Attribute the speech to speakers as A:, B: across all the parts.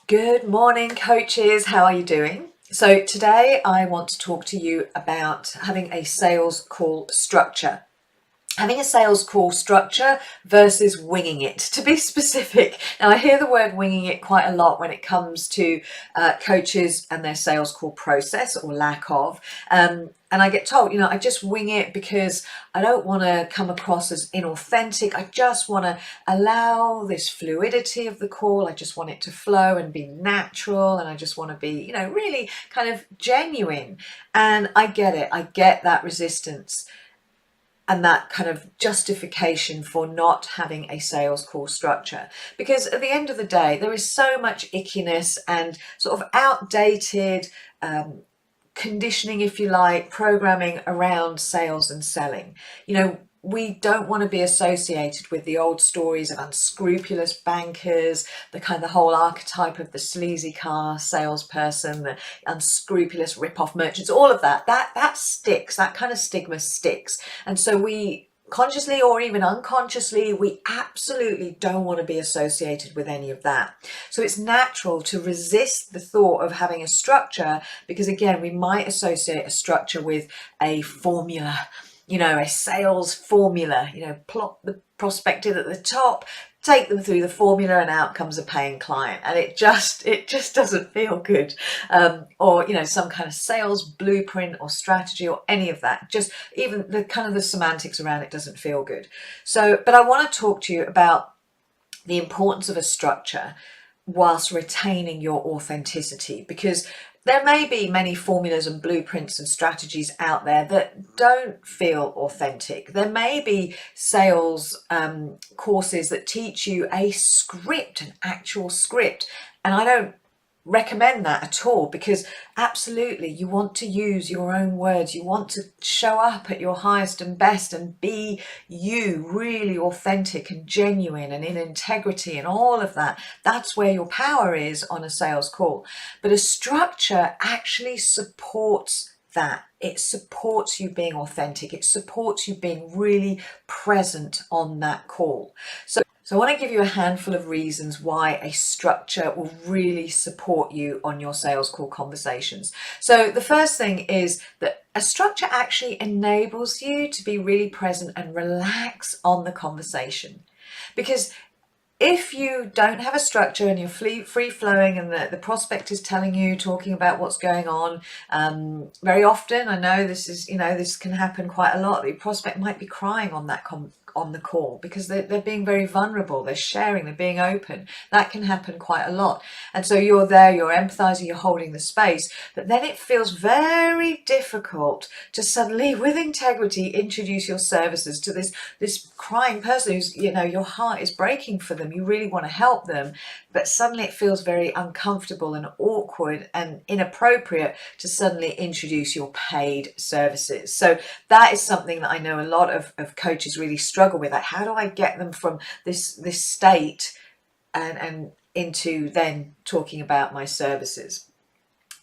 A: Good morning, coaches. How are you doing? So today I want to talk to you about having a sales call structure. Having a sales call structure versus winging it, to be specific. Now, I hear the word winging it quite a lot when it comes to coaches and their sales call process or lack of. And I get told, I just wing it because I don't want to come across as inauthentic. I just want to allow this fluidity of the call. I just want it to flow and be natural. And I just want to be, really kind of genuine. And I get it. I get that resistance and that kind of justification for not having a sales call structure. Because at the end of the day, there is so much ickiness and sort of outdated conditioning, if you like, programming around sales and selling. We don't want to be associated with the old stories of unscrupulous bankers, the whole archetype of the sleazy car salesperson, the unscrupulous rip-off merchants, all of that sticks, that kind of stigma sticks. And so we consciously or even unconsciously, we absolutely don't want to be associated with any of that. So it's natural to resist the thought of having a structure because, again, we might associate a structure with a formula, a sales formula, plot the prospect in at the top, take them through the formula and out comes a paying client. And it just doesn't feel good. Or, some kind of sales blueprint or strategy or any of that. Just even the semantics around it doesn't feel good. So, but I want to talk to you about the importance of a structure whilst retaining your authenticity, because there may be many formulas and blueprints and strategies out there that don't feel authentic. There may be sales courses that teach you a script, an actual script, and I don't recommend that at all, because absolutely you want to use your own words. You want to show up at your highest and best and be you, really authentic and genuine and in integrity and all of that. That's where your power is on a sales call. But a structure actually supports that. It supports you being authentic. It supports you being really present on that call. So I want to give you a handful of reasons why a structure will really support you on your sales call conversations. So the first thing is that a structure actually enables you to be really present and relax on the conversation. Because if you don't have a structure and you're free flowing and the prospect is telling you, talking about what's going on, very often, I know this can happen quite a lot. The prospect might be crying on on the call because they're being very vulnerable, they're sharing, they're being open. That can happen quite a lot. And so you're there, you're empathizing, you're holding the space, but then it feels very difficult to suddenly, with integrity, introduce your services to this crying person who's, your heart is breaking for them. You really want to help them, but suddenly it feels very uncomfortable and awkward and inappropriate to suddenly introduce your paid services. So that is something that I know a lot of coaches really struggle with. Like, how do I get them from this state and into then talking about my services?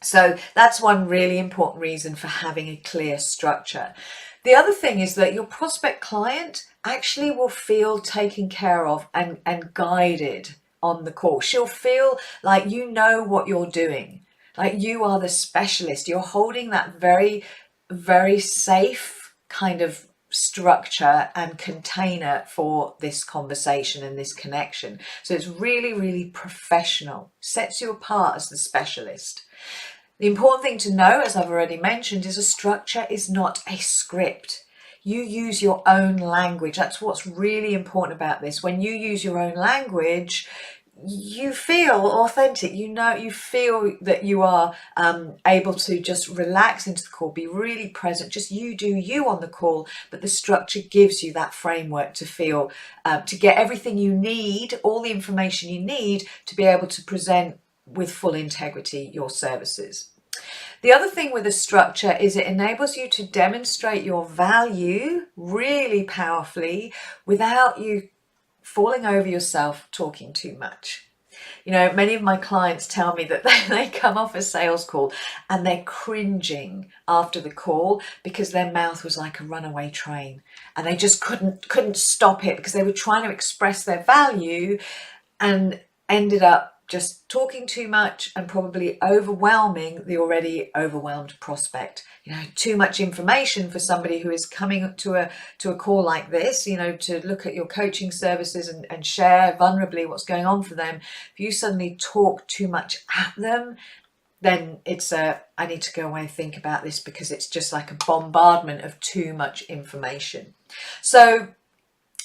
A: So that's one really important reason for having a clear structure. The other thing is that your prospect client actually will feel taken care of and guided on the call. She'll feel like you know what you're doing, like you are the specialist. You're holding that very, very safe kind of structure and container for this conversation and this connection. So it's really, really professional, sets you apart as the specialist. The important thing to know, as I've already mentioned, is a structure is not a script. You use your own language. That's what's really important about this. When you use your own language, you feel authentic. You feel that you are able to just relax into the call, be really present, just you do you on the call, but the structure gives you that framework to feel, to get everything you need, all the information you need to be able to present with full integrity your services. The other thing with a structure is it enables you to demonstrate your value really powerfully without you falling over yourself talking too much. Many of my clients tell me that they come off a sales call and they're cringing after the call because their mouth was like a runaway train and they just couldn't stop it because they were trying to express their value and ended up just talking too much and probably overwhelming the already overwhelmed prospect. Too much information for somebody who is coming to a call like this, to look at your coaching services and share vulnerably what's going on for them. If you suddenly talk too much at them, then it's I need to go away and think about this, because it's just like a bombardment of too much information. So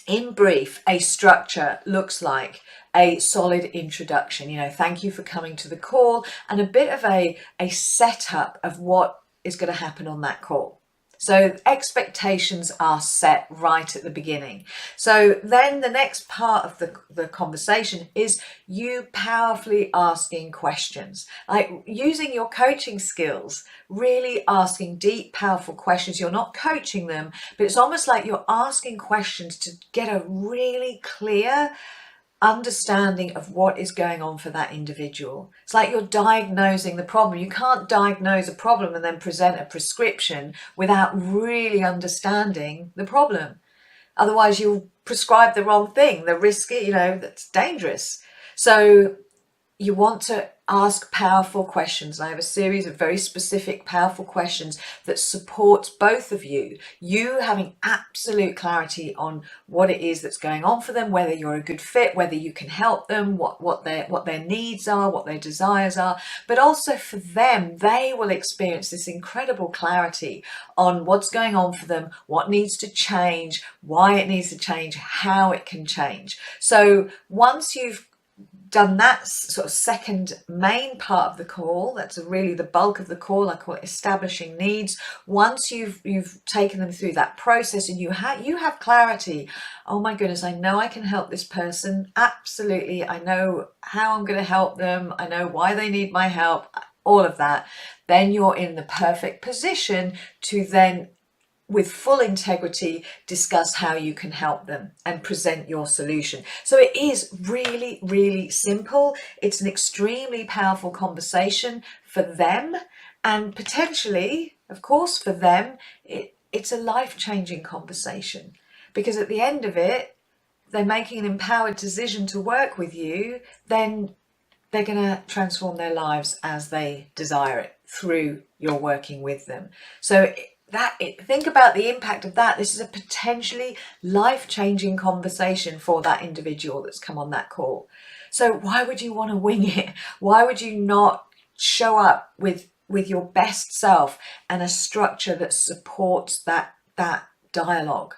A: in brief, a structure looks like a solid introduction. Thank you for coming to the call, and a bit of a setup of what is going to happen on that call. So expectations are set right at the beginning. So then the next part of the conversation is you powerfully asking questions, like using your coaching skills, really asking deep, powerful questions. You're not coaching them, but it's almost like you're asking questions to get a really clear understanding of what is going on for that individual. It's like you're diagnosing the problem. You can't diagnose a problem and then present a prescription without really understanding the problem. Otherwise you'll prescribe the wrong thing, the risky, that's dangerous. So you want to ask powerful questions. I have a series of very specific, powerful questions that supports both of you. You having absolute clarity on what it is that's going on for them, whether you're a good fit, whether you can help them, what their needs are, what their desires are, but also for them, they will experience this incredible clarity on what's going on for them, what needs to change, why it needs to change, how it can change. So once you've done that sort of second main part of the call, that's really the bulk of the call, I call it establishing needs. Once you've taken them through that process and you have clarity, oh my goodness, I know I can help this person, absolutely, I know how I'm going to help them, I know why they need my help, all of that, then you're in the perfect position to then, with full integrity, discuss how you can help them and present your solution. So it is really, really simple. It's an extremely powerful conversation for them, and potentially, of course, for them, it's a life-changing conversation, because at the end of it, they're making an empowered decision to work with you, then they're going to transform their lives as they desire it through your working with them. So think about the impact of that. This is a potentially life-changing conversation for that individual that's come on that call. So why would you want to wing it? Why would you not show up with your best self and a structure that supports that dialogue,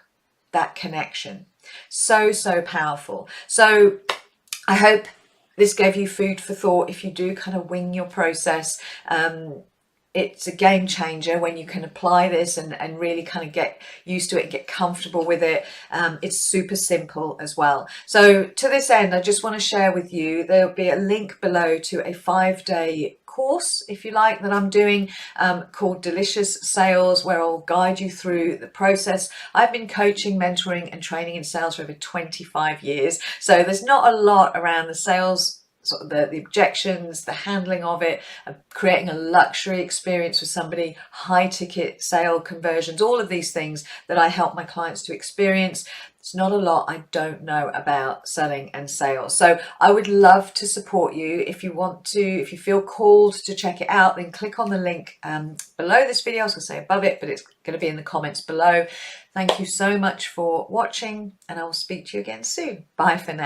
A: that connection? So powerful. So I hope this gave you food for thought. If you do kind of wing your process, it's a game changer when you can apply this and really kind of get used to it and get comfortable with it. It's super simple as well. So to this end, I just want to share with you, there'll be a link below to a 5-day course, if you like, that I'm doing called Delicious Sales, where I'll guide you through the process. I've been coaching, mentoring and training in sales for over 25 years. So there's not a lot around the sales, sort of the objections, the handling of it, creating a luxury experience for somebody, high ticket sale conversions, all of these things that I help my clients to experience. It's not a lot I don't know about selling and sales. So I would love to support you. If you want to, if you feel called to check it out, then click on the link below this video. I was going to say above it, but it's going to be in the comments below. Thank you so much for watching, and I will speak to you again soon. Bye for now.